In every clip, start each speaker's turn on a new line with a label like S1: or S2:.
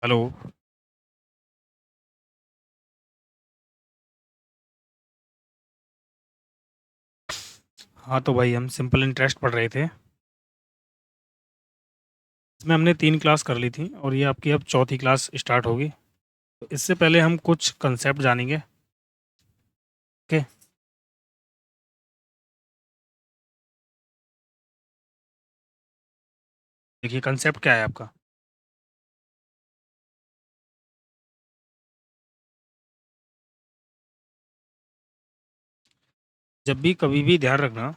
S1: Hello. हाँ तो भाई हम सिंपल इंटरेस्ट पढ़ रहे थे। इसमें हमने 3 क्लास कर ली थी और ये आपकी अब चौथी क्लास स्टार्ट होगी। तो इससे पहले हम कुछ कंसेप्ट जानेंगे। ओके। देखिए कंसेप्ट क्या है आपका। जब भी कभी भी ध्यान रखना,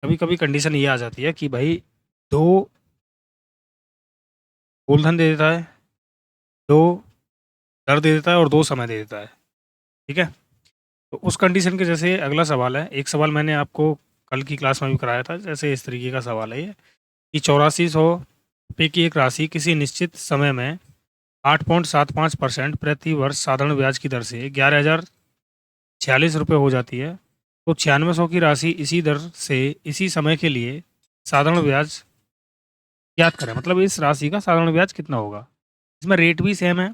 S1: कभी कभी कंडीशन ये आ जाती है कि भाई दो मूलधन दे देता है, दो दर दे देता है और दो समय दे देता है। ठीक है। तो उस कंडीशन के जैसे अगला सवाल है। एक सवाल मैंने आपको कल की क्लास में भी कराया था। जैसे इस तरीके का सवाल है ये कि 8400 रुपये की एक राशि किसी निश्चित समय में 8.75% प्रति वर्ष साधारण ब्याज की दर से 11,046 रुपये हो जाती है। तो 9600 की राशि इसी दर से इसी समय के लिए साधारण ब्याज ज्ञात करें। मतलब इस राशि का साधारण ब्याज कितना होगा। इसमें रेट भी सेम है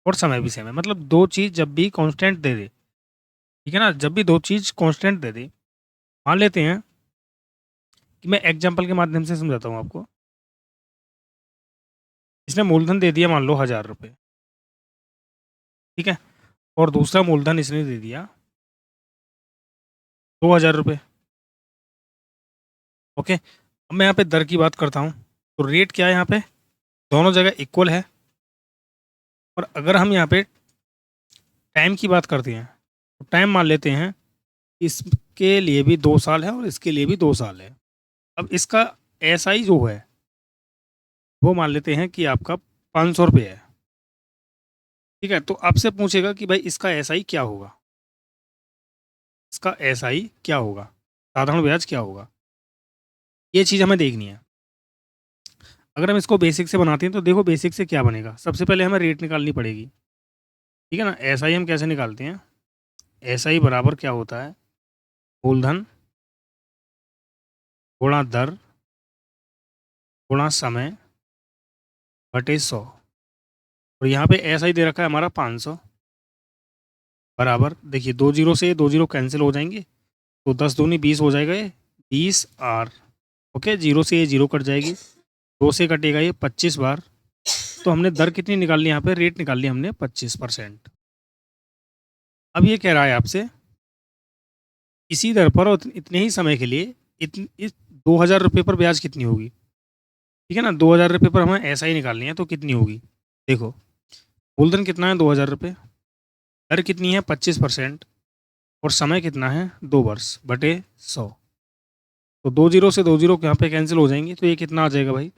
S1: और समय भी सेम है। मतलब दो चीज़ जब भी कांस्टेंट दे दे, ठीक है ना, जब भी दो चीज़ कांस्टेंट दे दे, मान लेते हैं कि मैं एग्जाम्पल के माध्यम से समझाता हूँ आपको। इसने मूलधन दे दिया मान लो 1000 रुपये, ठीक है, और दूसरा मूलधन इसने दे दिया 2000 रुपये। ओके। अब मैं यहाँ पे दर की बात करता हूँ। तो रेट क्या है यहाँ पे, दोनों जगह इक्वल है। और अगर हम यहाँ पे टाइम की बात करते हैं तो टाइम मान लेते हैं इसके लिए भी 2 साल है और इसके लिए भी 2 साल है। अब इसका एसआई जो है वो मान लेते हैं कि आपका 500 रुपये है। ठीक है। तो आपसे पूछेगा कि भाई इसका एसआई क्या होगा, इसका एसआई क्या होगा, साधारण ब्याज क्या होगा। ये चीज़ हमें देखनी है। अगर हम इसको बेसिक से बनाते हैं तो देखो बेसिक से क्या बनेगा। सबसे पहले हमें रेट निकालनी पड़ेगी। ठीक है ना। एसआई हम कैसे निकालते हैं, एसआई बराबर क्या होता है, मूलधन गुणा दर गुणा समय बटे 100। और यहाँ पे एसआई दे रखा है हमारा 500 बराबर, देखिए दो जीरो से दो जीरो कैंसिल हो जाएंगे। तो 10 दूनी 20 हो जाएगा ये 20 आर। ओके। जीरो से ये जीरो कट जाएगी, दो से कटेगा ये 25 बार। तो हमने दर कितनी निकालनी है, यहाँ पे रेट निकालनी है हमने 25%। अब ये कह रहा है आपसे इसी दर पर और इतने ही समय के लिए इस 2000 रुपये पर ब्याज कितनी होगी। ठीक है ना। 2000 रुपये पर हमें ऐसा ही निकालनी है तो कितनी होगी। देखो मूलधन कितना है 2000 रुपये, दर कितनी है 25% और समय कितना है 2 वर्ष बटे 100। तो दो जीरो से दो जीरो यहाँ पे कैंसिल हो जाएंगी। तो ये कितना आ जाएगा भाई,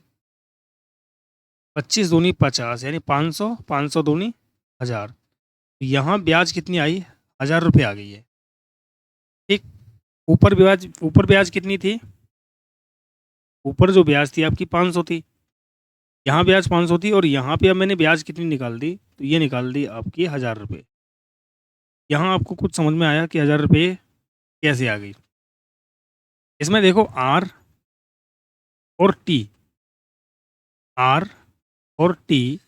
S1: 25 दूनी 50 यानी 500, 500 दूनी 1000। यहाँ ब्याज कितनी आई, 1000 रुपये आ गई है। ठीक। ऊपर ब्याज कितनी थी, ऊपर जो ब्याज थी आपकी 500 थी, यहाँ ब्याज 500 थी और यहाँ पे अब मैंने ब्याज कितनी निकाल दी, तो ये निकाल दी आपकी 1000 रुपये। यहाँ आपको कुछ समझ में आया कि 1000 रुपये कैसे आ गई। इसमें देखो आर और टी, आर और टी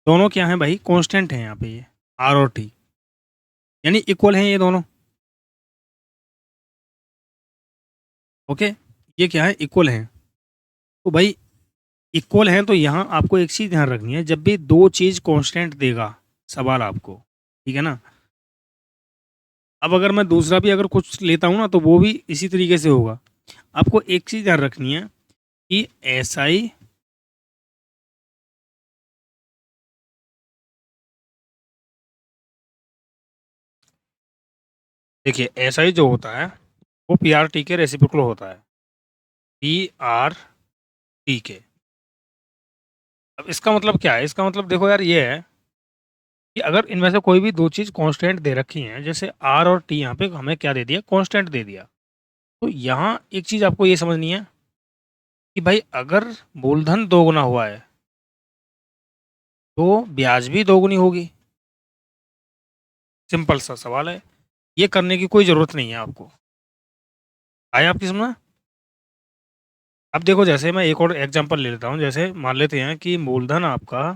S1: दोनों क्या हैं भाई, कांस्टेंट हैं यहाँ पे। ये आर और टी यानी इक्वल हैं ये दोनों। ओके। ये क्या है, इक्वल हैं। तो भाई इक्वल हैं तो यहाँ आपको एक चीज़ ध्यान रखनी है, जब भी दो चीज़ कांस्टेंट देगा सवाल आपको, ठीक है ना। अब अगर मैं दूसरा भी अगर कुछ लेता हूँ ना तो वो भी इसी तरीके से होगा। आपको एक चीज़ ध्यान रखनी है कि एसआई देखिए एसआई जो होता है वो पी आर टी के रेसिप्रोकल होता है, पी आर टी के। अब इसका मतलब क्या है, इसका मतलब देखो यार ये है कि अगर इनमें से कोई भी दो चीज़ कांस्टेंट दे रखी हैं, जैसे आर और टी, यहाँ पे हमें क्या दे दिया, कांस्टेंट दे दिया। तो यहाँ एक चीज़ आपको ये समझनी है कि भाई अगर मूलधन दोगुना हुआ है तो ब्याज भी दोगुनी होगी। सिंपल सा सवाल है, ये करने की कोई ज़रूरत नहीं है आपको। आया आपकी समझ। अब देखो, जैसे मैं एक और एग्जांपल ले लेता हूँ। जैसे मान लेते हैं कि मूलधन आपका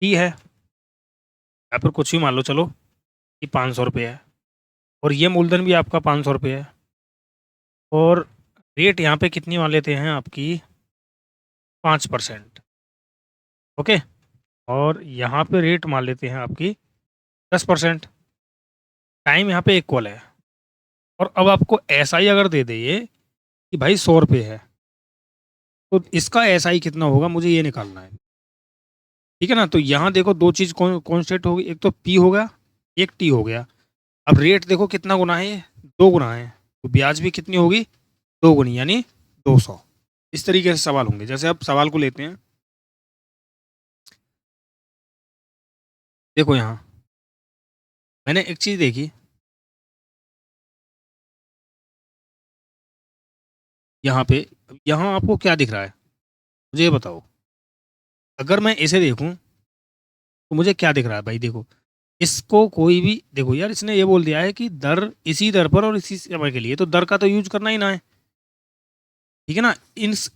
S1: टी है, या फिर कुछ भी मान लो, चलो कि 500 रुपये है, और ये मूलधन भी आपका 500 रुपये है, और रेट यहाँ पे कितनी मान लेते हैं आपकी 5%। ओके, और यहाँ पे रेट मान लेते हैं आपकी 10%। टाइम यहाँ पे इक्वल है, और अब आपको ऐसा ही अगर दे दे ये कि भाई 100 रुपये है, तो इसका एसआई कितना होगा मुझे ये निकालना है। ठीक है ना, तो यहाँ देखो दो चीज कॉन्स्टेंट होगी, एक तो पी होगा, एक टी हो गया। अब रेट देखो कितना गुना है, ये 2 गुना है, तो ब्याज भी कितनी होगी, 2 गुनी, यानी 200। इस तरीके से सवाल होंगे। जैसे अब सवाल को लेते हैं, देखो यहाँ मैंने एक चीज देखी, यहाँ पे, यहाँ आपको क्या दिख रहा है मुझे ये बताओ। अगर मैं इसे देखूं तो मुझे क्या दिख रहा है भाई, देखो इसको कोई भी देखो यार, इसने ये बोल दिया है कि दर इसी दर पर और इसी समय के लिए, तो दर का तो यूज करना ही ना है। ठीक है ना,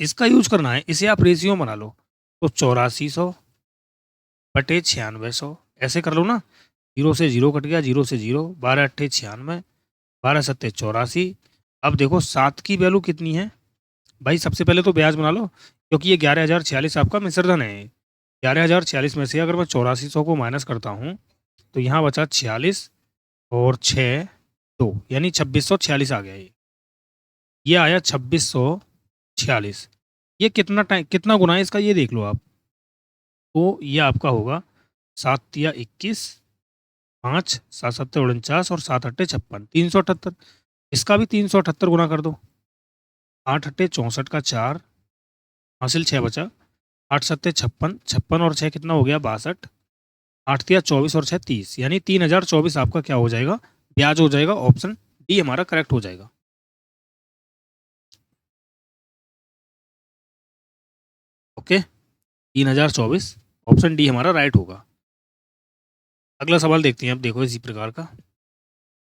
S1: इसका यूज करना है, इसे आप रेशियो बना लो, तो 8400/9600 ऐसे कर लो ना। 0 से 0 कट गया, 0 से 0, 12×8 = 96, 12×7 = 84। अब देखो 7 की वैल्यू कितनी है भाई, सबसे पहले तो ब्याज बना लो, क्योंकि ये 11,046 आपका मिश्रधन है। 11,046 में से अगर मैं 8400 को माइनस करता हूँ, तो यहाँ बचा 46 और 6 2, यानी 2646 आ गया। ये आया 2646। ये कितना टाइम कितना गुना है इसका ये देख लो आप। तो ये आपका होगा 7×3 = 21, 5 7×7 = 49, और 7×8 = 56, 378। इसका भी 378 गुना कर दो। 8×8 = 64 का 4, हासिल 6 बचा। 8×7 = 56, 56 और 6 कितना हो गया, 62। 8×3 = 24 और 6 30, यानी 3024 आपका क्या हो जाएगा, ब्याज हो जाएगा। ऑप्शन डी हमारा करेक्ट हो जाएगा। ओके, 3024, ऑप्शन डी हमारा राइट होगा। अगला सवाल देखते हैं अब, देखो इसी प्रकार का।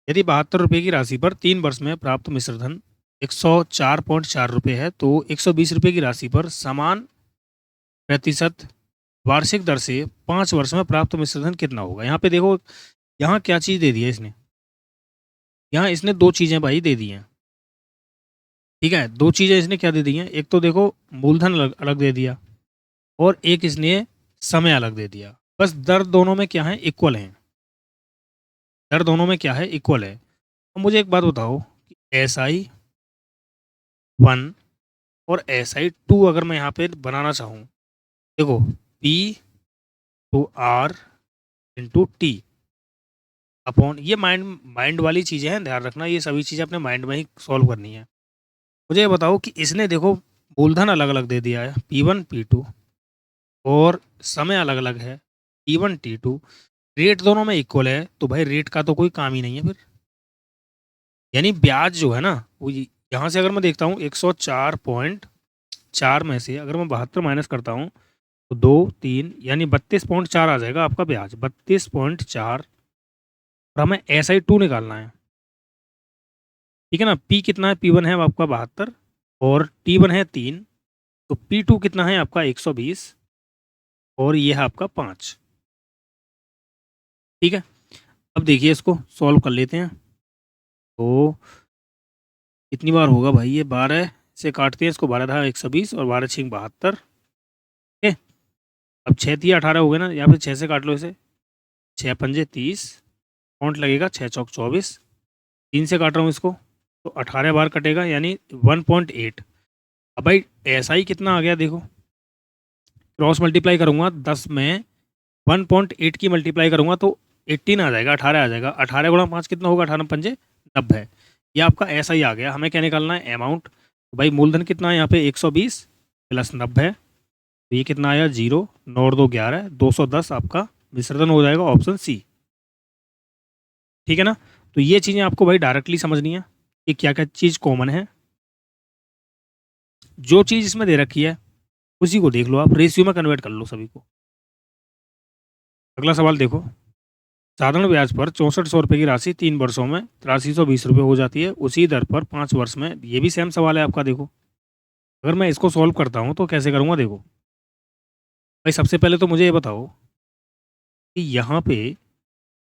S1: यदि 72 रुपये की राशि पर 3 वर्ष में प्राप्त मिश्रधन 104.4 रुपये है, तो 120 रुपये की राशि पर समान प्रतिशत वार्षिक दर से 5 वर्ष में प्राप्त मिश्रधन कितना होगा। यहाँ पे देखो, यहाँ क्या चीज दे दी है इसने, यहाँ इसने दो चीजें भाई दे दी हैं। ठीक है, दो चीजें इसने क्या दे दी हैं, एक तो देखो मूलधन अलग, अलग दे दिया, और एक इसने समय अलग दे दिया। बस दर दोनों में क्या है, इक्वल है। दर दोनों में क्या है, इक्वल है। तो मुझे एक बात बताओ कि SI1 और SI2 अगर मैं यहाँ पे बनाना चाहूँ, देखो P/R/T अपॉन, ये माइंड माइंड वाली चीज़ें हैं, ध्यान रखना, ये सभी चीज़ें अपने माइंड में ही सॉल्व करनी है। मुझे ये बताओ कि इसने देखो मूलधन अलग अलग दे दिया है, P1 P2, और समय अलग अलग है, T1 T2, रेट दोनों में इक्वल है, तो भाई रेट का तो कोई काम ही नहीं है फिर। यानी ब्याज जो है ना, वो यहाँ से अगर मैं देखता हूँ 104.4 में से अगर मैं 72 माइनस करता हूँ, तो 2 3, यानी 32.4 आ जाएगा आपका ब्याज, 32.4। और हमें SI2 निकालना है। ठीक है ना, P कितना है, P1 है आपका 72, और T1 है 3, तो P2 कितना है आपका 120, और ये है आपका 5। ठीक है, अब देखिए इसको सॉल्व कर लेते हैं। तो कितनी बार होगा भाई, ये 12 से काटते हैं इसको, 12 था 120, और 12×6 = 72। ठीक है, अब 6×3 = 18 हो गए ना, या फिर 6 से काट लो इसे, 6×5 = 30, काउंट लगेगा, 6×4 = 24, 3 से काट रहा हूँ इसको, तो 18 बार कटेगा, यानी 1.8। अब भाई SI कितना आ गया देखो, क्रॉस मल्टीप्लाई करूंगा 10 में 1.8 की मल्टीप्लाई करूंगा तो 18 आ जाएगा, 18 आ जाएगा। 18×5 कितना होगा, 18×5 = 90। ये आपका SI आ गया। हमें क्या निकालना है, अमाउंट। तो भाई मूलधन कितना है यहाँ पे, 120 + 90, तो ये कितना आया, 0, 9 और 2 11, 210 आपका मिश्रधन हो जाएगा, ऑप्शन सी। ठीक है ना, तो ये चीज़ें आपको भाई डायरेक्टली समझनी है कि क्या क्या चीज़ कॉमन है। जो चीज़ इसमें दे रखी है उसी को देख लो आप, रेशियो में कन्वर्ट कर लो सभी को। अगला सवाल देखो, साधारण ब्याज पर 6400 रुपये की राशि 3 वर्षों में 8320 रुपये हो जाती है, उसी दर पर 5 वर्ष में, ये भी सेम सवाल है आपका। देखो अगर मैं इसको सॉल्व करता हूँ तो कैसे करूँगा देखो। भाई सबसे पहले तो मुझे ये बताओ कि यहाँ पे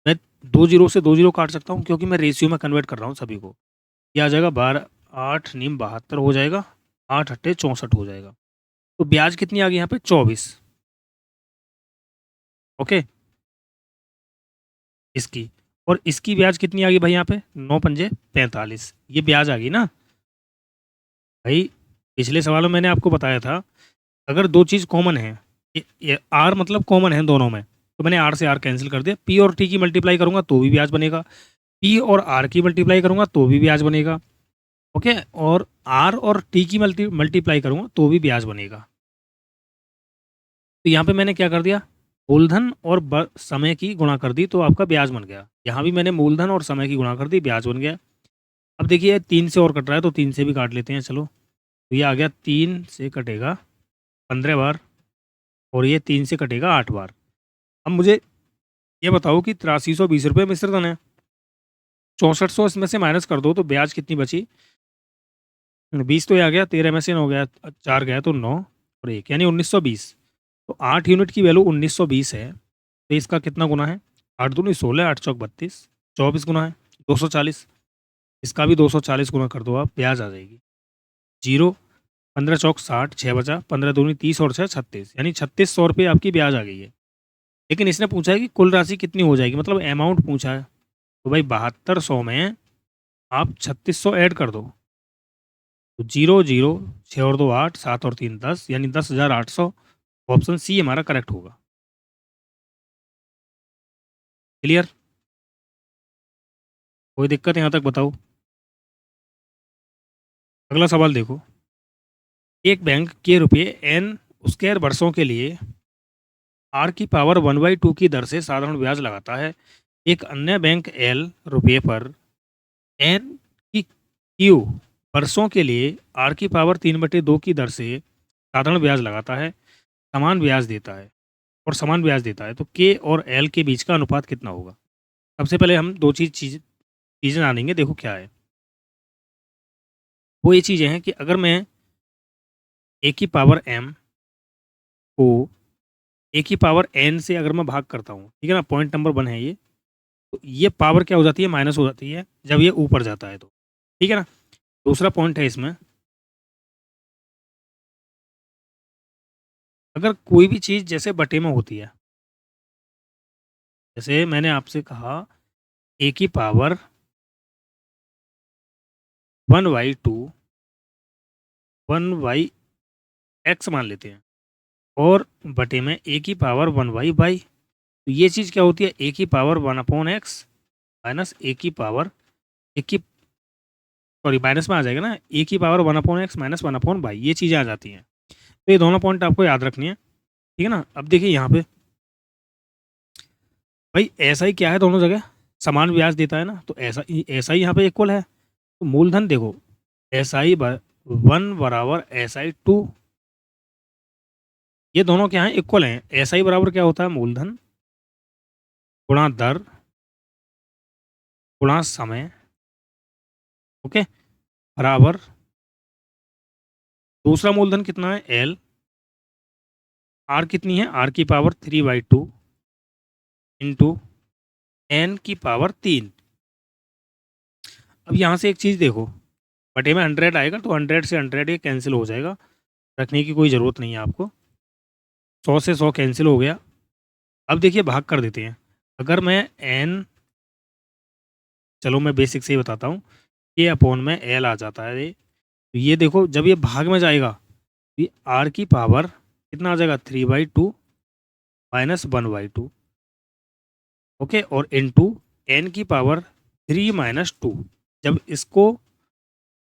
S1: मैं 2 ज़ीरो से 2 ज़ीरो काट सकता हूँ क्योंकि मैं रेशियो में कन्वर्ट कर रहा हूँ सभी को। ये आ जाएगा 12 8 नीम 72 हो जाएगा, 8 अट्ठे 64 हो जाएगा। तो ब्याज कितनी आ गई यहाँ पे 24। ओके, इसकी और इसकी ब्याज कितनी आ गई भाई यहाँ पे 9 पंजे 45। ये ब्याज आ गई ना भाई। पिछले सवाल में मैंने आपको बताया था अगर दो चीज़ कॉमन है, ये आर मतलब कॉमन है दोनों में, तो मैंने आर से आर कैंसिल कर दिया। पी और टी की मल्टीप्लाई करूंगा तो भी ब्याज बनेगा, पी और आर की मल्टीप्लाई करूंगा तो भी ब्याज बनेगा। ओके, और आर और टी की मल्टीप्लाई करूंगा तो भी ब्याज बनेगा। तो यहाँ पे मैंने क्या कर दिया, मूलधन और समय की गुणा कर दी तो आपका ब्याज बन गया। यहाँ भी मैंने मूलधन और समय की गुणा कर दी, ब्याज बन गया। अब देखिए 3 से और कट रहा है तो 3 से भी काट लेते हैं चलो। तो ये आ गया 3 से कटेगा 15 बार और ये 3 से कटेगा 8 बार। अब मुझे ये बताओ कि 8320 रुपये मिश्र धन है, 6400 इसमें से माइनस कर दो तो ब्याज कितनी बची, 20 तो ये आ गया, 13 में से 9 गया, 4 गया तो 9 और 1 यानी 1920। तो 8 यूनिट की वैल्यू 1920 है, तो इसका कितना गुना है, 8 दूनी 16, 8 चौक 32, 24 गुना है 240। इसका भी 240 गुना कर दो आप, ब्याज आ जाएगी जीरो। 15 चौक 60, 6 बचा, 15 दूनी 30 और 6 36, यानी 3600 रुपये आपकी ब्याज आ गई है। लेकिन इसने पूछा है कि कुल राशि कितनी हो जाएगी, मतलब अमाउंट पूछा है। तो भाई 7200 में आप 3600 ऐड कर दो, तो 0 0 6 और 2 8, 7 और 3 10, यानी 10,800। ऑप्शन सी हमारा करेक्ट होगा। क्लियर, कोई दिक्कत यहाँ तक बताओ। अगला सवाल देखो, एक बैंक के रुपये एन स्क्वायर वर्षों के लिए आर की पावर 1/2 की दर से साधारण ब्याज लगाता है। एक अन्य बैंक एल रुपये पर एन की क्यू वर्षों के लिए आर की पावर 3/2 की दर से साधारण ब्याज लगाता है, समान ब्याज देता है और समान ब्याज देता है, तो के और एल के बीच का अनुपात कितना होगा। सबसे पहले हम दो चीज़ें जानेंगे, देखो क्या है। वो ये चीज़ें हैं कि अगर मैं ए की पावर एम को ए की पावर एन से अगर मैं भाग करता हूँ, ठीक है ना, पॉइंट नंबर 1 है ये, तो ये पावर क्या हो जाती है, माइनस हो जाती है जब ये ऊपर जाता है तो, ठीक है ना। दूसरा पॉइंट है इसमें, अगर कोई भी चीज़ जैसे बटे में होती है, जैसे मैंने आपसे कहा ए की पावर 1/2 1/x मान लेते हैं और बटे में ए की पावर 1/y, तो ये चीज़ क्या होती है, ए की पावर 1/x माइनस ए की पावर ए की सॉरी माइनस में आ जाएगा ना, ए की पावर 1/x माइनस 1/y, ये चीज़ें आ जाती हैं। तो ये दोनों पॉइंट आपको याद रखनी है, ठीक है ना। अब देखिए यहाँ पे भाई ऐसा ही क्या है, दोनों जगह समान ब्याज देता है ना, तो ऐसा ही यहाँ पे इक्वल है। तो मूलधन देखो, SI 1 बराबर SI 2, ये दोनों क्या है, इक्वल हैं। SI बराबर क्या होता है, मूलधन गुणा दर गुणा समय, ओके, बराबर दूसरा मूलधन कितना है L, R कितनी है, R की पावर 3/2 इंटू N की पावर 3। अब यहाँ से एक चीज़ देखो, बटे में 100 आएगा तो 100 से 100 ये कैंसिल हो जाएगा, रखने की कोई ज़रूरत नहीं है आपको। 100 से 100 कैंसिल हो गया। अब देखिए भाग कर देते हैं, अगर मैं n, चलो मैं बेसिक से ही बताता हूँ, ये अपॉन में L आ जाता है ये, तो ये देखो जब ये भाग में जाएगा तो ये R की पावर कितना आ जाएगा, 3/2 माइनस 1/2, ओके, और इनटू n की पावर 3 माइनस 2। जब इसको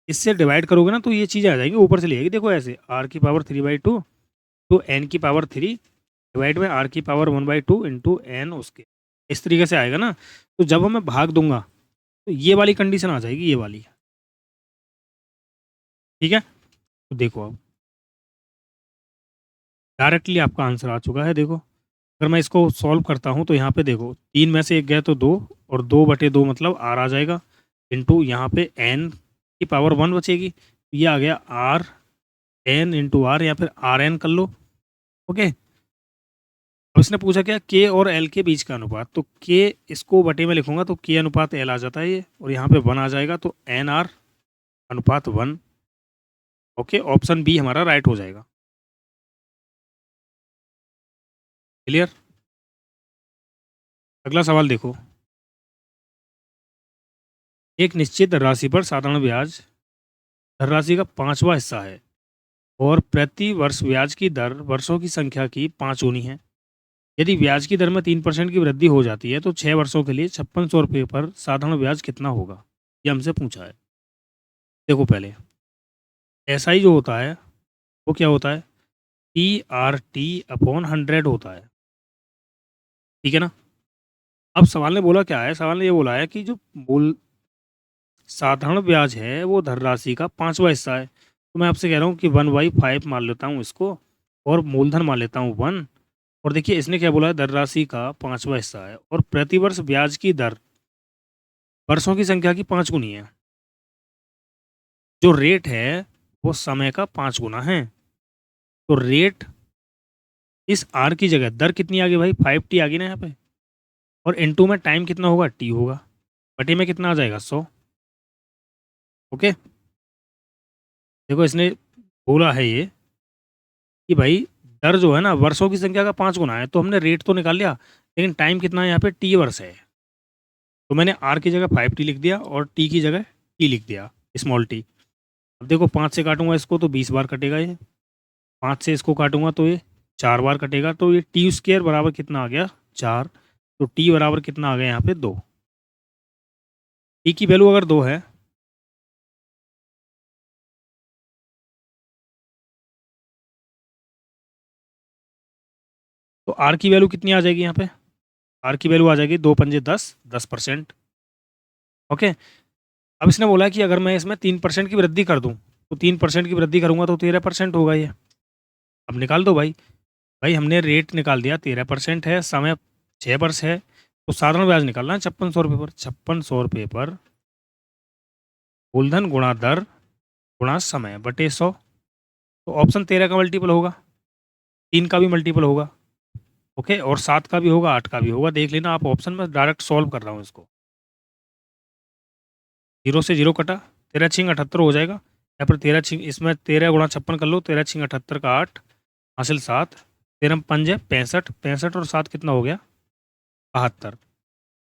S1: इससे डिवाइड करोगे ना तो ये चीज़ें आ जाएंगी, ऊपर से ले आएगी, देखो ऐसे R की पावर 3/2 तो n की पावर 3 डिवाइड में R की पावर 1/2 इंटू n, उसके इस तरीके से आएगा ना। तो जब मैं भाग दूंगा तो ये वाली कंडीशन आ जाएगी, ये वाली, ठीक है। तो देखो अब डायरेक्टली आपका आंसर आ चुका है। देखो अगर मैं इसको सॉल्व करता हूँ तो यहाँ पे देखो 3 में से 1 गया तो 2 और 2/2 मतलब R आ जाएगा, इंटू यहाँ पे n की पावर 1 बचेगी, ये आ गया R एन इंटू आर या फिर आर एन कर लो। ओके, अब इसने पूछा क्या, के और एल के बीच का अनुपात, तो के इसको बटे में लिखूंगा तो के अनुपात एल आ जाता है ये, और यहाँ पे वन आ जाएगा तो एन आर अनुपात वन। ओके, ऑप्शन बी हमारा राइट हो जाएगा। क्लियर। अगला सवाल देखो, एक निश्चित राशि पर साधारण ब्याज धनराशि का पांचवा हिस्सा है और प्रति वर्ष ब्याज की दर वर्षों की संख्या की 5 गुनी है। यदि ब्याज की दर में 3% की वृद्धि हो जाती है तो 6 वर्षों के लिए 5600 रुपये पर साधारण ब्याज कितना होगा, ये हमसे पूछा है। देखो पहले, एसआई जो होता है वो क्या होता है, टी आर टी अपॉन 100 होता है, ठीक है ना। अब सवाल ने बोला क्या है, सवाल ने ये बोला है कि जो मूल साधारण ब्याज है वो धनराशि का पांचवा हिस्सा है, तो मैं आपसे कह रहा हूँ कि 1/5 मान लेता हूँ इसको, और मूलधन मान लेता हूँ 1। और देखिए इसने क्या बोला है, धनराशि का पांचवा हिस्सा है और प्रतिवर्ष ब्याज की दर वर्षों की संख्या की 5 गुनी है। जो रेट है वो समय का 5 गुना है, तो रेट इस आर की जगह दर कितनी आ गई भाई, 5t आ गई ना यहाँ पे, और इनटू में टाइम कितना होगा, टी होगा, बटे में कितना आ जाएगा, 100। ओके, देखो इसने बोला है ये कि भाई दर जो है ना वर्षों की संख्या का 5 गुना है, तो हमने रेट तो निकाल लिया, लेकिन टाइम कितना है यहाँ पे, टी वर्ष है, तो मैंने आर की जगह 5t लिख दिया और टी की जगह टी लिख दिया, स्मॉल टी। अब देखो 5 से काटूंगा इसको तो 20 बार कटेगा ये, 5 से इसको काटूंगा तो ये 4 बार कटेगा, तो ये टी स्क्वायर बराबर कितना आ गया, 4। तो टी बराबर कितना आ गया यहाँ पे, 2। टी की वैल्यू अगर 2 है तो आर की वैल्यू कितनी आ जाएगी यहाँ पे, आर की वैल्यू आ जाएगी 2×5 = 10, 10%। ओके, अब इसने बोला है कि अगर मैं इसमें 3% की वृद्धि कर दूं, तो 3% की वृद्धि करूंगा तो 13% होगा ये। अब निकाल दो भाई, भाई हमने रेट निकाल दिया, 13% है, समय 6 वर्ष है, तो साधारण ब्याज निकालना है 5600 रुपये पर, 5600 रुपये पर मूलधन गुणा दर गुणा समय बटे 100। तो ऑप्शन 13 का मल्टीपल होगा, 3 का भी मल्टीपल होगा, ओके, और 7 का भी होगा, 8 का भी होगा, देख लेना आप ऑप्शन में, डायरेक्ट सॉल्व कर रहा हूँ इसको। 0 से 0 कटा, 13×6 = 78 हो जाएगा, या फिर 13×6 इसमें 13 × 56 कर लो, 13×6 = 78 का 8 हासिल 7, 13×5 = 65, 65 और 7 कितना हो गया, 72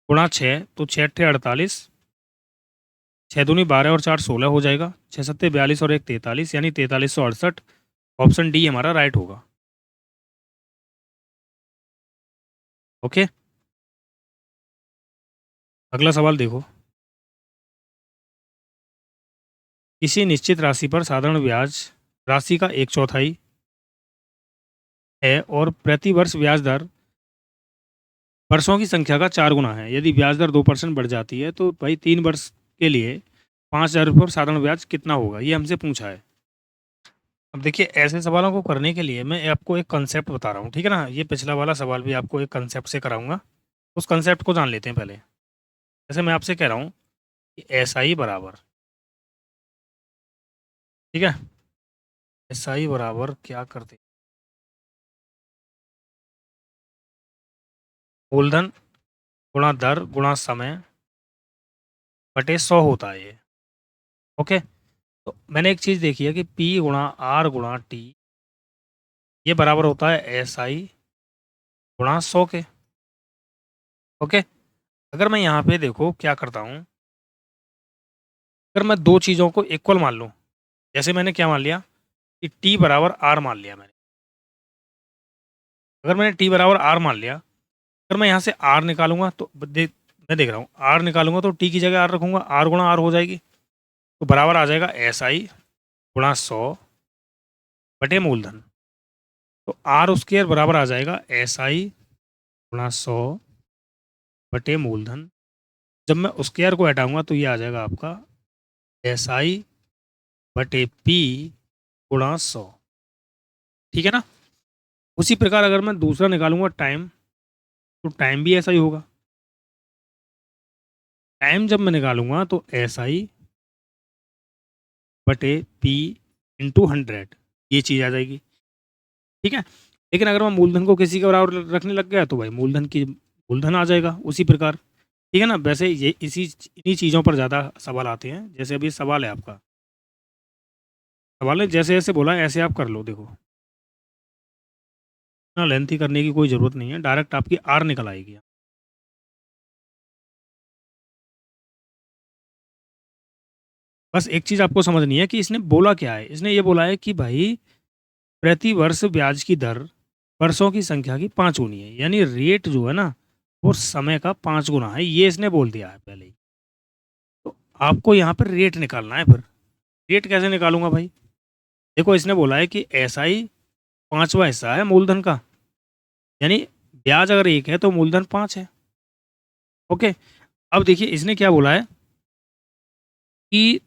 S1: गुणा 6, तो 6×8 = 48, 6×2 = 12 और 4 = 16 हो जाएगा, 6×7 = 42 और 1 43, यानी 4368। ऑप्शन डी हमारा राइट होगा। ओके, अगला सवाल देखो, किसी निश्चित राशि पर साधारण ब्याज राशि का 1/4 है और प्रति वर्ष ब्याज दर वर्षों की संख्या का 4 गुना है। यदि ब्याज दर 2% बढ़ जाती है तो भाई 3 वर्ष के लिए 5000 रुपये पर साधारण ब्याज कितना होगा, ये हमसे पूछा है। अब देखिए ऐसे सवालों को करने के लिए मैं आपको एक कंसेप्ट बता रहा हूँ, ठीक है ना, ये पिछला वाला सवाल भी आपको एक कंसेप्ट से कराऊंगा, उस कंसेप्ट को जान लेते हैं पहले। जैसे मैं आपसे कह रहा हूँ कि एस आई बराबर, ठीक है, एस आई बराबर क्या करते, मूलधन गुणा दर गुणा समय बटे 100 होता है ये। ओके, तो मैंने एक चीज़ देखी है कि पी गुणा आर गुणा टी ये बराबर होता है एस आई गुणा 100 के। ओके, अगर मैं यहाँ पे देखो क्या करता हूँ, अगर मैं दो चीज़ों को इक्वल मान लूँ, जैसे मैंने क्या मान लिया कि टी बराबर आर मान लिया मैंने, अगर मैंने टी बराबर आर मान लिया, अगर मैं यहाँ से आर निकालूंगा तो मैं देख रहा हूँ आर निकालूंगा तो टी की जगह आर रखूंगा, आर गुणा आर हो जाएगी, तो बराबर आ जाएगा एस आई गुणा 100 बटे मूलधन। तो आर स्क्वायर बराबर आ जाएगा एस आई गुणा 100 बटे मूलधन। जब मैं स्क्वायर को हटाऊंगा तो ये आ जाएगा आपका एस आई बटे पी गुणा 100, ठीक है ना। उसी प्रकार अगर मैं दूसरा निकालूंगा टाइम, तो टाइम भी ऐसा ही होगा, टाइम जब मैं निकालूंगा तो एस आई बटे पी इंटू 100, ये चीज़ आ जाएगी, ठीक है। लेकिन अगर मैं मूलधन को किसी के बराबर रखने लग गया तो भाई मूलधन आ जाएगा उसी प्रकार, ठीक है ना। वैसे ये इन्हीं चीज़ों पर ज़्यादा सवाल आते हैं। जैसे अभी सवाल है आपका, सवाल ने जैसे जैसे बोला ऐसे आप कर लो। देखो इतना लेंथी करने की कोई ज़रूरत नहीं है, डायरेक्ट आपकी आर निकल आएगी। बस एक चीज़ आपको समझनी है कि इसने बोला क्या है। इसने ये बोला है कि भाई प्रति वर्ष ब्याज की दर वर्षों की संख्या की 5 गुनी है, यानी रेट जो है ना वो समय का 5 गुना है, ये इसने बोल दिया है पहले ही। तो आपको यहाँ पर रेट निकालना है। फिर रेट कैसे निकालूंगा भाई? देखो इसने बोला है कि एसआई 5वां हिस्सा है मूलधन का, यानी ब्याज अगर 1 है तो मूलधन 5 है। ओके, अब देखिए इसने क्या बोला है कि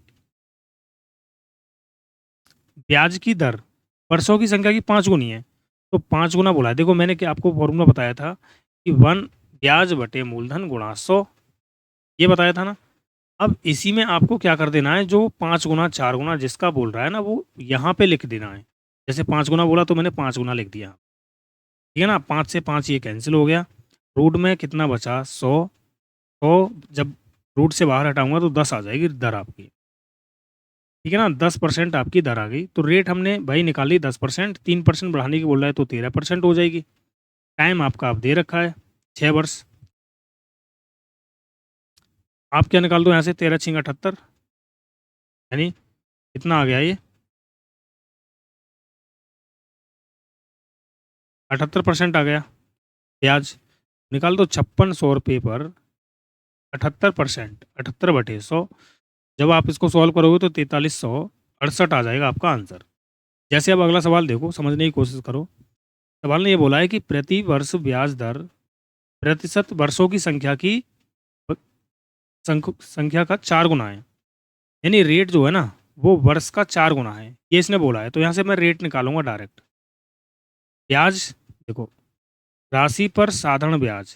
S1: ब्याज की दर वर्षों की संख्या की 5 गुनी है, तो 5 गुना बोला है। देखो मैंने क्या आपको फॉर्मूला बताया था कि 1 ब्याज बटे मूलधन गुणा 100, ये बताया था ना। अब इसी में आपको क्या कर देना है, जो 5 गुना 4 गुना जिसका बोल रहा है ना वो यहाँ पे लिख देना है। जैसे 5 गुना बोला तो मैंने 5 गुना लिख दिया, ठीक है ना। 5 से 5 ये कैंसिल हो गया, रूट में कितना बचा 100। तो जब रूट से बाहर हटाऊंगा तो 10 आ जाएगी दर आपकी, ठीक है ना। 10% आपकी दर आ गई। तो रेट हमने भाई निकाली 10%, 3% बढ़ाने की बोल रहा है तो 13% हो जाएगी। टाइम आपका आप दे रखा है 6 वर्ष। आप क्या निकाल दो यहाँ से, 13×6 = 78, यानी कितना आ गया ये 78% आ गया ब्याज। निकाल दो 5600 रुपये पर 78%, 78/100। जब आप इसको सॉल्व करोगे तो 4368 आ जाएगा आपका आंसर। जैसे अब अगला सवाल देखो, समझने की कोशिश करो। सवाल ने ये बोला है कि प्रति वर्ष ब्याज दर प्रतिशत वर्षों की संख्या की संख्या का 4 गुना है, यानी रेट जो है ना वो वर्ष का 4 गुना है, ये इसने बोला है। तो यहाँ से मैं रेट निकालूंगा डायरेक्ट। ब्याज देखो, राशि पर साधारण ब्याज,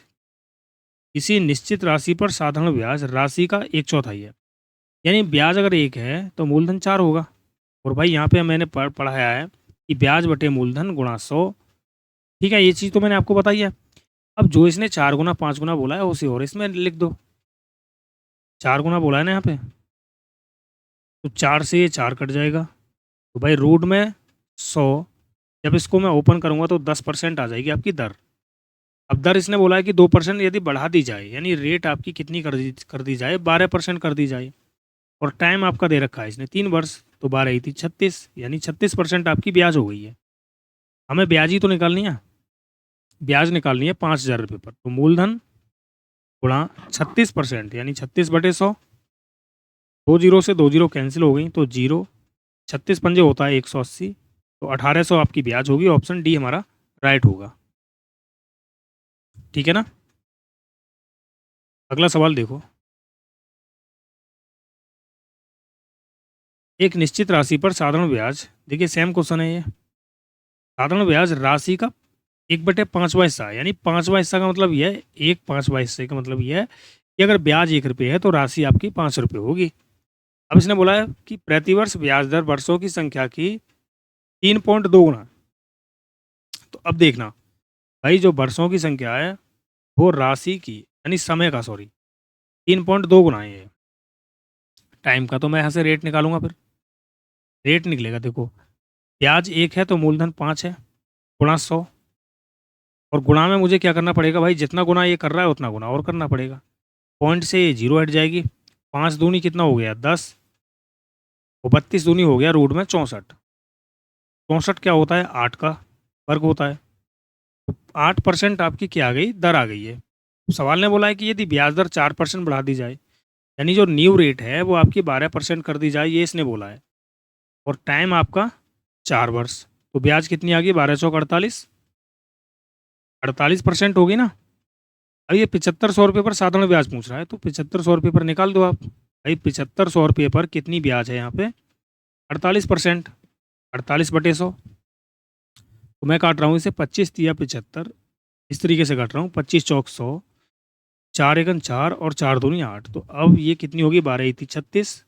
S1: किसी निश्चित राशि पर साधारण ब्याज राशि का 1/4 है, यानी ब्याज अगर 1 है तो मूलधन 4 होगा। और भाई यहाँ पे मैंने पढ़ाया है कि ब्याज बटे मूलधन गुणा 100, ठीक है। ये चीज़ तो मैंने आपको बताई है। अब जो इसने 4 गुना 5 गुना बोला है उसे और इसमें लिख दो। 4 गुना बोला है ना यहाँ पे, तो 4 से ये 4 कट जाएगा, तो भाई रूट में 100। जब इसको मैं ओपन करूंगा तो 10% आ जाएगी आपकी दर। अब दर इसने बोला है कि 2% यदि बढ़ा दी जाए, यानी रेट आपकी कितनी कर दी जाए, 12% कर दी जाए। और टाइम आपका दे रखा है इसने 3 वर्ष, तो 12 थी 36, यानी 36% आपकी ब्याज हो गई है। हमें ब्याज ही तो निकालनी है, ब्याज निकालनी है 5000 रुपये पर। तो मूलधन गुणा 36%, यानी 36/100। 2 जीरो से 2 जीरो कैंसिल हो गई तो 0, 36 पंजे होता है 180, तो 1800 आपकी ब्याज होगी। ऑप्शन डी हमारा राइट होगा, ठीक है ना। अगला सवाल देखो, एक निश्चित राशि पर साधारण ब्याज, देखिए सेम क्वेश्चन है ये। साधारण ब्याज राशि का 1/5वां हिस्सा, यानी 5वां हिस्सा का मतलब यह है, 1/5वां हिस्से का मतलब यह है कि अगर ब्याज 1 रुपये है तो राशि आपकी 5 रुपये होगी। अब इसने बोला है कि प्रतिवर्ष ब्याज दर वर्षों की संख्या की 3.2 गुना। तो अब देखना भाई, जो वर्षों की संख्या है वो राशि की यानी समय का, सॉरी, 3.2 गुना है ये। टाइम का तो मैं यहाँ से रेट निकालूंगा। फिर रेट निकलेगा, देखो ब्याज 1 है तो मूलधन 5 है, गुणा 100। और गुणा में मुझे क्या करना पड़ेगा भाई, जितना गुना ये कर रहा है उतना गुना और करना पड़ेगा। पॉइंट से ये 0 हट जाएगी। 5 दूनी कितना हो गया 10, और 32 दूनी हो गया रूट में 64। 64 क्या होता है, 8 का वर्ग होता है। तो 8% आपकी क्या आ गई, दर आ गई है। सवाल ने बोला है कि यदि ब्याज दर 4% बढ़ा दी जाए, यानी जो न्यू रेट है वो आपकी 12% कर दी जाए, ये इसने बोला है। और टाइम आपका 4 वर्ष, तो ब्याज कितनी आ गई, 1248, 48% होगी ना। अब ये 7500 रुपये पर साधारण ब्याज पूछ रहा है, तो 7500 रुपये पर निकाल दो आप। भाई 7500 रुपये पर कितनी ब्याज है यहाँ पे, 48%, 48/100। तो मैं काट रहा हूँ इसे 25×3=75, इस तरीके से काट रहा हूँ। 25×4 = 100, 4×1 = 4 और 4×2 = 8। तो अब ये कितनी होगी, 12×3 = 36,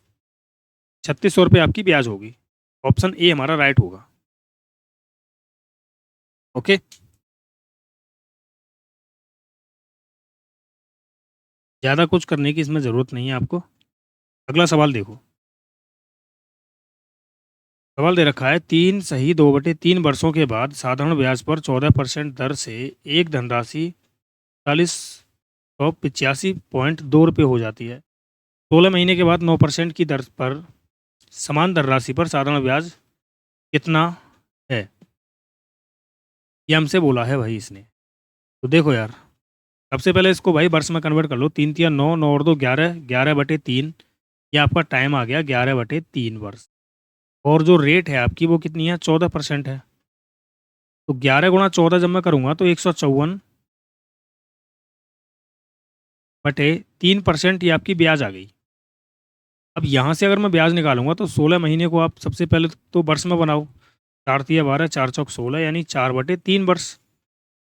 S1: 3600 रुपये आपकी ब्याज होगी। ऑप्शन ए हमारा राइट होगा। ओके, ज़्यादा कुछ करने की इसमें ज़रूरत नहीं है आपको। अगला सवाल देखो, सवाल दे रखा है 3 सही 2/3 वर्षों के बाद साधारण ब्याज पर 14% दर से एक धनराशि 4585.2 रुपये हो जाती है। 16 महीने के बाद 9% की दर पर समान धनराशि पर साधारण ब्याज कितना है, ये हमसे बोला है भाई इसने। तो देखो यार, सबसे पहले इसको भाई वर्ष में कन्वर्ट कर लो। 3 × 3 = 9, 9 और 2 11, 11/3, ये आपका टाइम आ गया 11/3 वर्ष। और जो रेट है आपकी वो कितनी है, 14% है। तो 11 × 14 जब मैं करूँगा तो 154/3% ये आपकी ब्याज आ गई। अब यहाँ से अगर मैं ब्याज निकालूंगा तो 16 महीने को आप सबसे पहले तो वर्ष में बनाओ। 4×3 = 12, 4×4 = 16, यानी 4/3 वर्ष।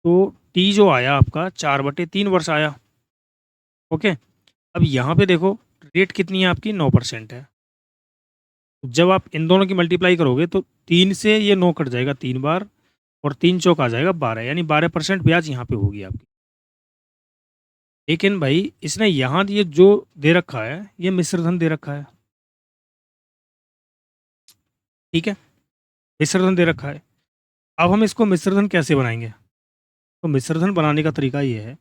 S1: तो टी जो आया आपका 4/3 वर्ष आया। ओके, अब यहाँ पे देखो रेट कितनी है आपकी, 9% है। जब आप इन दोनों की मल्टीप्लाई करोगे तो 3 से ये 9 कट जाएगा 3 बार, और 3 × 4 आ जाएगा 12, यानी 12% ब्याज यहाँ पे होगी आपकी। लेकिन भाई इसने यहाँ ये जो दे रखा है ये मिश्र धन दे रखा है, ठीक है, मिश्र धन दे रखा है। अब हम इसको मिश्र धन कैसे बनाएंगे, तो मिश्र धन बनाने का तरीका ये है,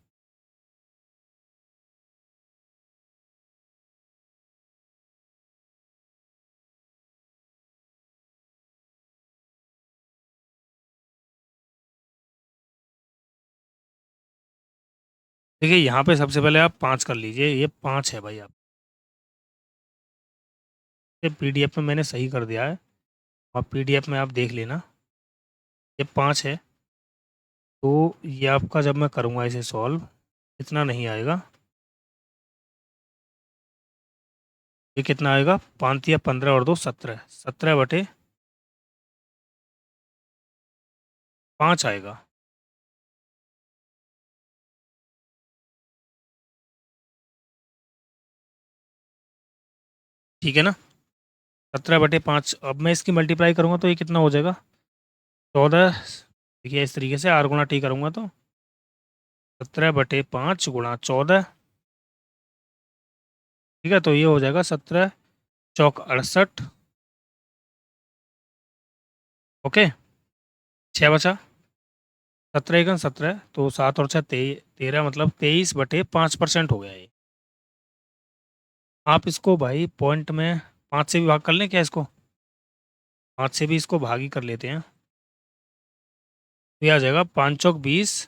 S1: देखिए यहाँ पे सबसे पहले आप 5 कर लीजिए, ये 5 है भाई। आप पीडीएफ में मैंने सही कर दिया है, और पीडीएफ में आप देख लेना, ये 5 है। तो ये आपका जब मैं करूँगा इसे सॉल्व, इतना नहीं आएगा, ये कितना आएगा, 5×15 और 2 17, 17/5 आएगा। ठीक है ना, 17/5। अब मैं इसकी मल्टीप्लाई करूँगा तो ये कितना हो जाएगा, 14। देखिए इस तरीके से R×T करूँगा तो 17/5 × 14, ठीक है, तो ये हो जाएगा 17×4 = 68। ओके, 6 बचा, 17×1 = 17, तो 7 और 6 13, मतलब 23/5% हो गया ये। आप इसको भाई पॉइंट में 5 से भी भाग कर लें क्या, इसको 5 से भी इसको भाग ही कर लेते हैं, तो ये आ जाएगा 5×4 = 20,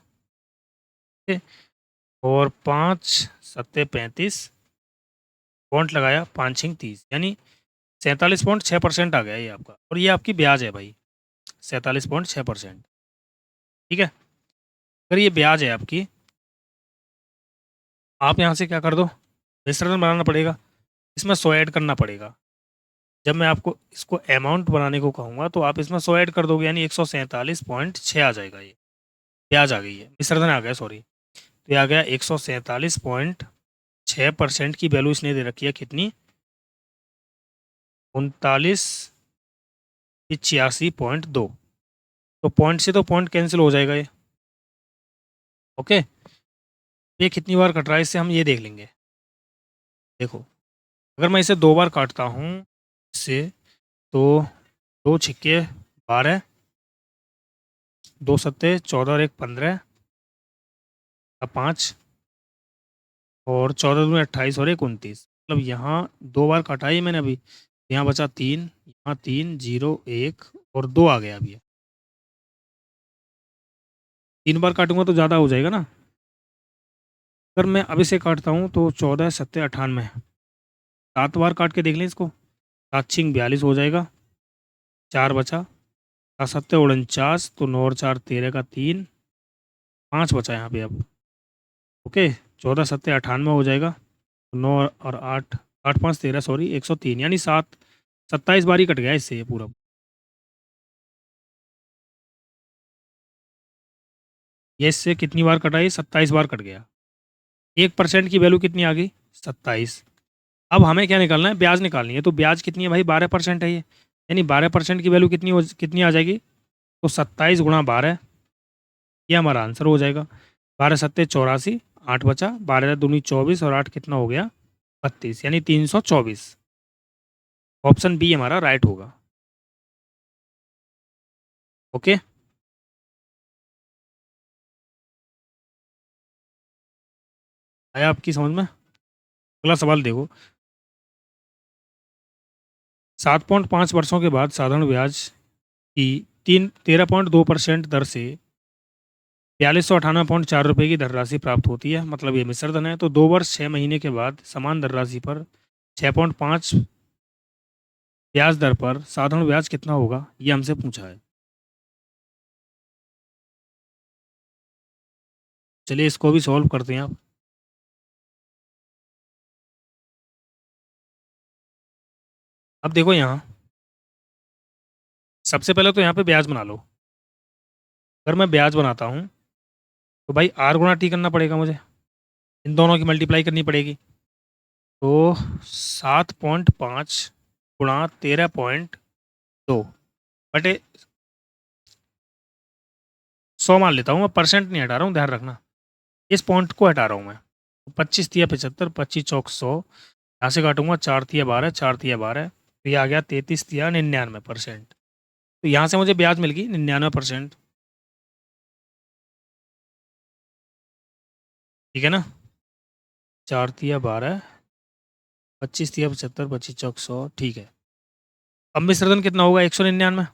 S1: और 5×7 = 35, पॉइंट लगाया, 5×6 = 30, यानी 47.6% आ गया ये आपका, और ये आपकी ब्याज है भाई, 47.6%। ठीक है, अगर ये ब्याज है आपकी, आप यहाँ से क्या कर दो, मिश्रण बनाना पड़ेगा, इसमें 100 ऐड करना पड़ेगा। जब मैं आपको इसको अमाउंट बनाने को कहूँगा तो आप इसमें 100 ऐड कर दोगे, यानी 147.6 आ जाएगा, ये ब्याज आ गई है, मिश्रण आ गया, सॉरी। तो ये आ गया 147.6% की वैल्यू इसने दे रखी है, कितनी, 3986.2। तो पॉइंट से तो पॉइंट कैंसिल हो जाएगा ये। ओके, ये कितनी बार कट रहा है इससे हम ये देख लेंगे। देखो, अगर मैं इसे 2 बार काटता हूँ इससे, तो 2×6 = 12, 2×7 = 14 और 1 = 15 का 5, और 14×2 = 28 और 1 = 29। मतलब यहाँ 2 बार काटा ही मैंने अभी, यहाँ बचा 3, यहाँ 3, 0, 1 और 2 आ गया अभी। 3 बार काटूंगा तो ज़्यादा हो जाएगा ना। अगर मैं अब इसे काटता हूँ तो 14×7 = 98, 7 बार काट के देख लें इसको, 7×6 = 42 हो जाएगा, 4 बचा, 7×7 = 49, तो 9 और 4 13 का 3, 5 बचा यहाँ पे अब। ओके, 14×7 = 98 हो जाएगा, 9 और 8, 8×5 = 13, सॉरी 103, यानी 27 बार ही कट गया इससे ये पूरा। ये इससे कितनी बार कटा, ये 27 बार कट गया। 1% की वैल्यू कितनी आ गई, 27। अब हमें क्या निकालना है, ब्याज निकालनी है। तो ब्याज कितनी है भाई, 12% है ये, यानी 12% की वैल्यू कितनी आ जाएगी, तो 27 × 12, ये हमारा आंसर हो जाएगा। 12×7 = 84, 8 बचा, 12×2 = 24 और 8 कितना हो गया 32, यानी 324। ऑप्शन बी हमारा राइट होगा। ओके, आया आपकी समझ में? अगला सवाल देखो, 7.5 वर्षों के बाद साधारण ब्याज की 13.2% दर से 4298.4 रुपये की धनराशि प्राप्त होती है, मतलब ये मिश्र धन है। तो 2 वर्ष 6 महीने के बाद समान धनराशि पर 6.5 ब्याज दर पर साधारण ब्याज कितना होगा, ये हमसे पूछा है। चलिए इसको भी सॉल्व करते हैं आप। अब देखो यहाँ सबसे पहले तो यहाँ पे ब्याज बना लो। अगर मैं ब्याज बनाता हूँ तो भाई आर गुणा टी करना पड़ेगा मुझे, इन दोनों की मल्टीप्लाई करनी पड़ेगी। तो 7.5 गुणा 13.2 बटे 100 मान लेता हूँ मैं, परसेंट नहीं हटा रहा हूँ, ध्यान रखना इस पॉइंट को हटा रहा हूँ मैं। 25×3 = 75, 25×4 = 100, यहाँ से काटूंगा 4×3 = 12, 4×3 = 12, तो ये आ गया 33×99%। तो यहाँ से मुझे ब्याज मिल गई 99%। ठीक है ना, 4×3 = 12, 25×3 = 75, 25×4 = 100। ठीक है, अब मिश्रधन कितना होगा 199।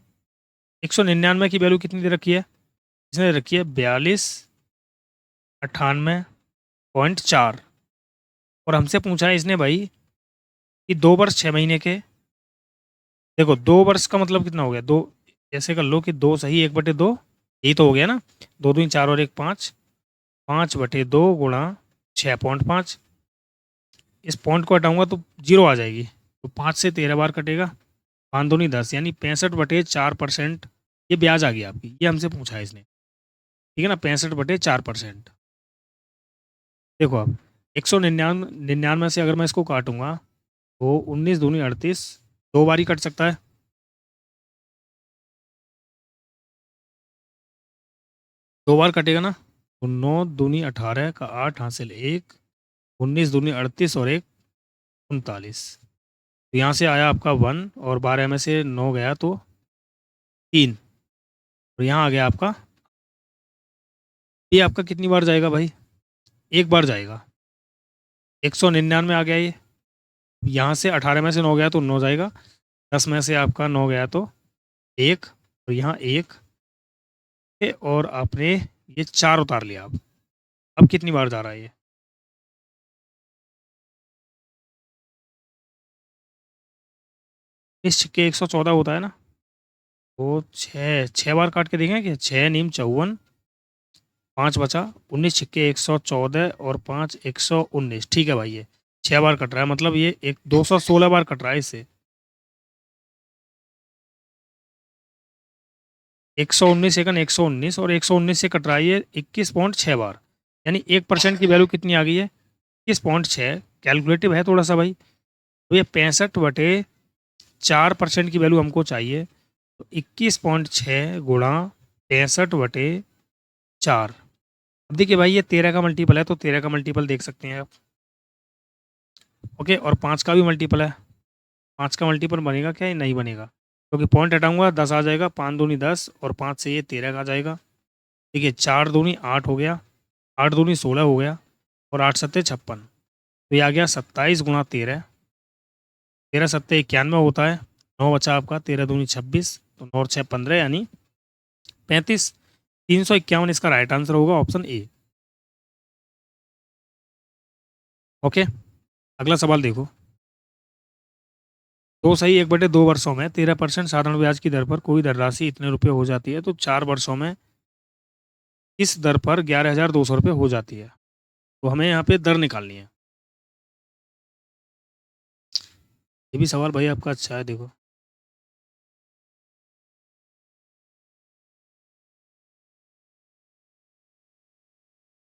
S1: 199 की वैल्यू कितनी दे रखी है, इसने दे रखी है 4298.4, और हमसे पूछा है इसने भाई कि 2 वर्ष 6 महीने के। देखो 2 वर्ष का मतलब कितना हो गया, दो ऐसे कर लो कि 2 सही 1/2, यही तो हो गया ना। 2×2 = 4 और 1 = 5, 5/2 गुणा 6.5। इस पॉइंट को हटाऊंगा तो 0 आ जाएगी, तो 5 से 13 बार कटेगा, 5×2 = 10, यानी 65/4%। ये ब्याज आ गई आपकी, ये हमसे पूछा है इसने। ठीक है ना, 65/4%। देखो अब 199 से अगर मैं इसको काटूंगा तो 19×2 = 38, 2 बार ही कट सकता है। 2 बार कटेगा ना, तो 9×2 = 18 का 8 हासिल 1, 19×2 = 38 और 1 39। तो यहाँ से आया आपका 1, और 12 में से 9 गया तो 3, और यहाँ आ गया आपका, ये आपका कितनी बार जाएगा भाई, 1 बार जाएगा। 199 आ गया ये, यहाँ से 18 में से 9 गया तो 9 जाएगा, 10 में से आपका 9 गया तो 1, और यहाँ 1, और आपने ये 4 उतार लिया। अब कितनी बार जा रहा है ये, इस सिक्के 114 होता है ना, तो 6 बार काट के देखें कि 6×9 = 54, 5 बचा, 19×6 = 114 और 5 = 119। ठीक है भाई, ये 6 बार कट रहा है, मतलब ये 216 बार कट रहा है इससे। 119 सेकंड 119, और 119 से कट रहा है ये 21.6 बार, यानी 1% की वैल्यू कितनी आ गई है 21.6। कैलकुलेटिव है थोड़ा सा भाई, तो ये 65/4% की वैल्यू हमको चाहिए, तो 21.6 गुणा 65/4। अब देखिए भाई, ये 13 का मल्टीपल है, तो 13 का मल्टीपल देख सकते हैं आप। ओके, और 5 का भी मल्टीपल है, 5 का मल्टीपल बनेगा क्या, ये नहीं बनेगा, क्योंकि पॉइंट हटाऊंगा 10 आ जाएगा, 5×2 = 10 और 5 से ये 13 का आ जाएगा। ठीक है, 4×2 = 8 हो गया, 8×2 = 16 हो गया, और 8×7 = 56, तो ये आ गया 27×13। 13×7 = 91 होता है, 9 बचा आपका, 13×2 = 26, तो 9 और 6 = 15, यानी 35। 351 इसका राइट आंसर होगा, ऑप्शन ए। ओके, अगला सवाल देखो, 2 सही 1/2 वर्षों में 13% साधारण ब्याज की दर पर कोई धनराशि इतने रुपए हो जाती है, तो 4 वर्षों में इस दर पर 11,200 रुपये हो जाती है। तो हमें यहाँ पे दर निकालनी है। ये भी सवाल भाई आपका अच्छा है, देखो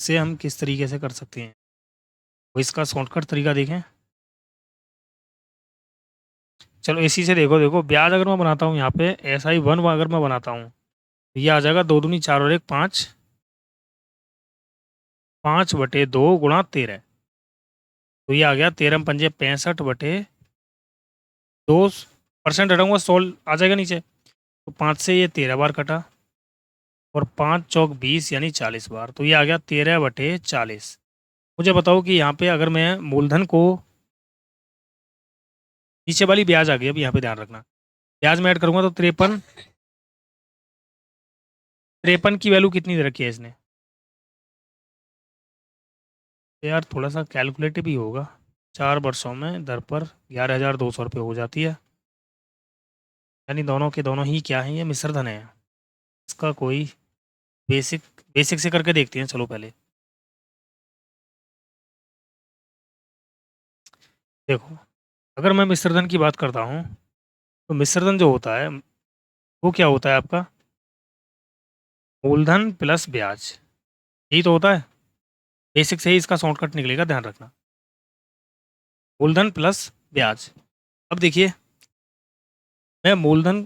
S1: से हम किस तरीके से कर सकते हैं, तो इसका शॉर्टकट तरीका देखें। चलो इसी से देखो, देखो ब्याज अगर मैं बनाता हूँ यहाँ पे SI1 अगर मैं बनाता हूँ, तो ये आ जाएगा 2×2 = 4 और 1 = 5, 5/2 × 13, तो ये आ गया 13×5 65/2%। हटाऊंगा 100 आ जाएगा नीचे, तो 5 से ये 13 बार कटा, और 5 चौक 20 यानी 40 बार, तो ये आ गया 13/40। मुझे बताओ कि यहाँ पे अगर मैं मूलधन को, नीचे वाली ब्याज आ गई, अब यहाँ पे ध्यान रखना, ब्याज में ऐड करूंगा तो 53 की वैल्यू कितनी दे रखी है इसने, तो यार थोड़ा सा कैलकुलेटिव ही होगा। 4 वर्षों में दर पर 11,200 रुपये हो जाती है, यानी दोनों के दोनों ही क्या है, ये मिश्र धन है। इसका कोई बेसिक बेसिक से करके देखते हैं, चलो पहले देखो। अगर मैं मिश्र धन की बात करता हूँ, तो मिश्र धन जो होता है वो क्या होता है आपका, मूलधन प्लस ब्याज, यही तो होता है। बेसिक से ही इसका शॉर्टकट निकलेगा, ध्यान रखना, मूलधन प्लस ब्याज। अब देखिए, मैं मूलधन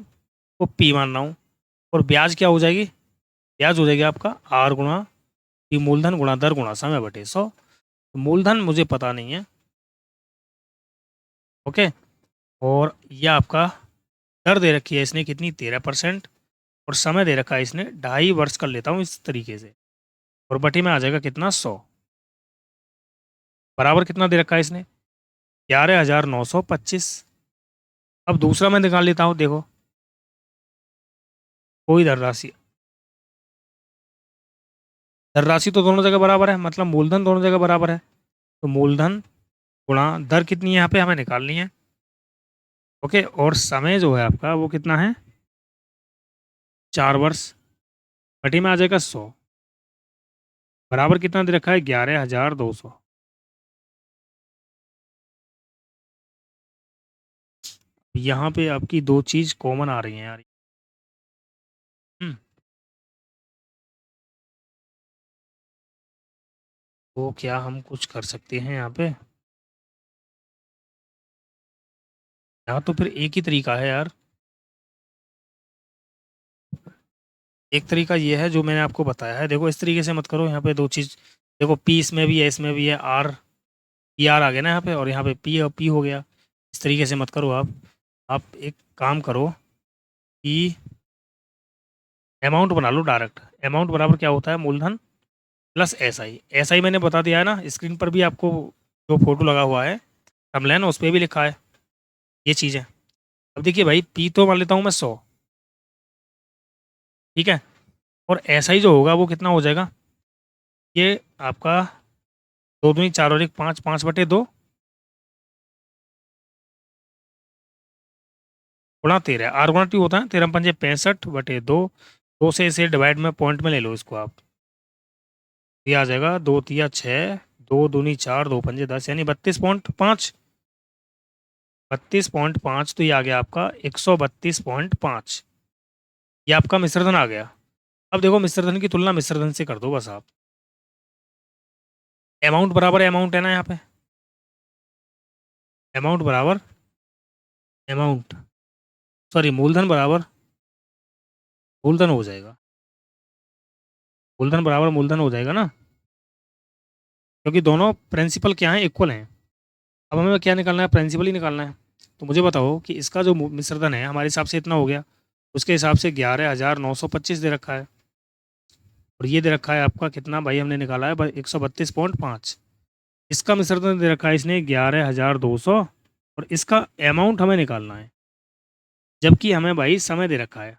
S1: को पी मान रहा हूँ, और ब्याज क्या हो जाएगी, ब्याज हो जाएगी आपका आर गुणा पी, मूलधन गुणा दर गुणा समय बटे 100। मूलधन मुझे पता नहीं है, ओके, और यह आपका दर दे रखी है इसने कितनी, 13%, और समय दे रखा है इसने 2.5 वर्ष कर लेता हूँ इस तरीके से, और बटे में आ जाएगा कितना, 100, बराबर कितना दे रखा है इसने, 11,925। अब दूसरा मैं निकाल लेता हूँ, देखो कोई धनराशि तो दोनों जगह बराबर है, मतलब मूलधन दोनों जगह बराबर है, तो मूलधन गुणा दर कितनी है यहाँ पे हमें निकालनी है, ओके, और समय जो है आपका वो कितना है, 4 वर्ष, बटे में आ जाएगा 100, बराबर कितना दे रखा है, 11,200। यहाँ पे आपकी दो चीज कॉमन आ रही हैं यार। हम्म, तो क्या हम कुछ कर सकते हैं यहाँ पे, यहाँ तो फिर एक ही तरीका है यार। एक तरीका ये है जो मैंने आपको बताया है, देखो इस तरीके से मत करो, यहाँ पे दो चीज, देखो पी इसमें भी है, इसमें भी है, आर पी आर आ गया ना यहाँ पे, और यहाँ पे पी और पी हो गया। इस तरीके से मत करो आप एक काम करो कि अमाउंट बना लो डायरेक्ट। अमाउंट बराबर क्या होता है, मूलधन प्लस एस आई मैंने बता दिया है ना, स्क्रीन पर भी आपको जो फोटो लगा हुआ है टर्मलाइन, उस पर भी लिखा है ये चीज़ है। अब देखिए भाई, पी तो मान लेता हूँ मैं 100, ठीक है, और एस आई जो होगा वो कितना हो जाएगा, ये आपका 2 दूनी 4 और 1 5, 5/2 गुणा 13, आर गुणा टी होता है, 13×5 65/2, 2 से इसे डिवाइड में पॉइंट में ले लो इसको आप, ये आ जाएगा 2 तिया 6, 2 दूनी 4, 2 पंजे 10, यानी 32.5, 32.5, तो ये आ गया आपका 132.5, ये आपका मिश्रधन आ गया। अब देखो मिश्रधन की तुलना मिश्रधन से कर दो बस आप, अमाउंट बराबर अमाउंट है ना यहाँ पे, अमाउंट बराबर अमाउंट, सॉरी मूलधन बराबर मूलधन हो जाएगा, मूलधन बराबर मूलधन हो जाएगा ना, क्योंकि दोनों प्रिंसिपल क्या है, इक्वल हैं। अब हमें क्या निकालना है, प्रिंसिपल ही निकालना है। तो मुझे बताओ कि इसका जो मिश्रधन है हमारे हिसाब से इतना हो गया, उसके हिसाब से 11,925 दे रखा है, और ये दे रखा है आपका कितना भाई, हमने निकाला है 132.5। इसका मिश्रधन दे रखा है इसने 11,200, और इसका अमाउंट हमें निकालना है, जबकि हमें भाई समय दे रखा है।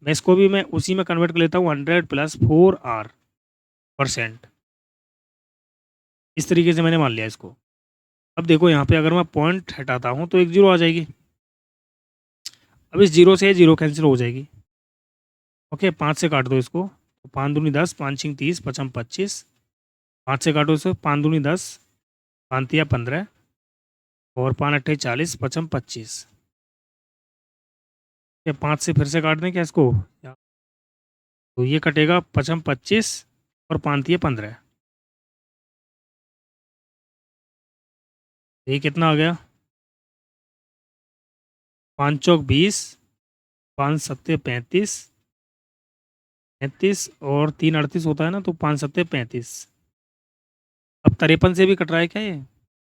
S1: मैं इसको भी मैं उसी में कन्वर्ट कर लेता हूँ, 100 + 4R%, इस तरीके से मैंने मान लिया इसको। अब देखो यहाँ पे अगर मैं पॉइंट हटाता हूँ तो एक जीरो आ जाएगी, अब इस जीरो से जीरो कैंसिल हो जाएगी, ओके, 5 से काट दो इसको, तो 5 दूनी 10, 5 × 5 = 30, 5×5 = 25, 5 से काटो इसको, 5 दूनी 10, 5 × 3 = 15, और 5 × 8 = 40, 5×25, 5 से फिर से काट दें क्या इसको, तो ये कटेगा 5×25, और 5×3 = 15, ये कितना आ गया, 5 चौक 20, 5 सत्ते 35, 35 और 3 38 होता है ना, तो 5 सत्ते 35। अब 53 से भी कट रहा है क्या ये?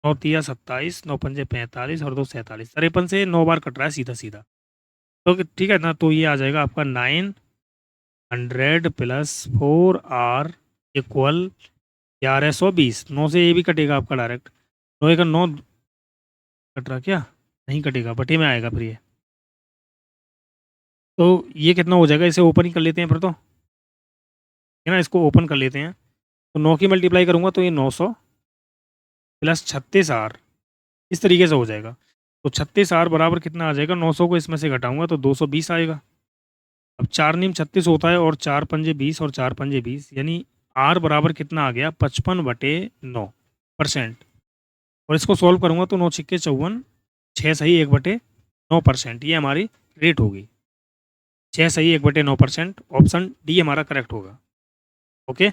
S1: 9 तिया 27, 9 पंजे 45 और 2 47। 53 से 9 बार कट रहा है सीधा सीधा। तो ठीक है ना, तो ये आ जाएगा आपका 900 प्लस 4R इक्वल 1120। 9 से ये भी कटेगा आपका डायरेक्ट। 9 का 9 कट रहा क्या? नहीं कटेगा, बटे में आएगा फिर ये। तो ये कितना हो जाएगा? इसे ओपन ही कर लेते हैं फिर तो, है ना, इसको ओपन कर लेते हैं। तो 9 की मल्टीप्लाई करूंगा तो ये 900 प्लस 36R इस तरीके से हो जाएगा। तो 36R बराबर कितना आ जाएगा? 900 को इसमें से घटाऊंगा तो 220 आएगा। अब 4 नीम 36 होता है और 4 पंजे 20 और 4 पंजे 20, यानी R बराबर कितना आ गया? 55/9%। और इसको सॉल्व करूंगा तो 9 छिक्के 54, 6 सही 1/9%, ये हमारी रेट होगी। 6 सही 1/9%, ऑप्शन डी हमारा करेक्ट होगा। ओके।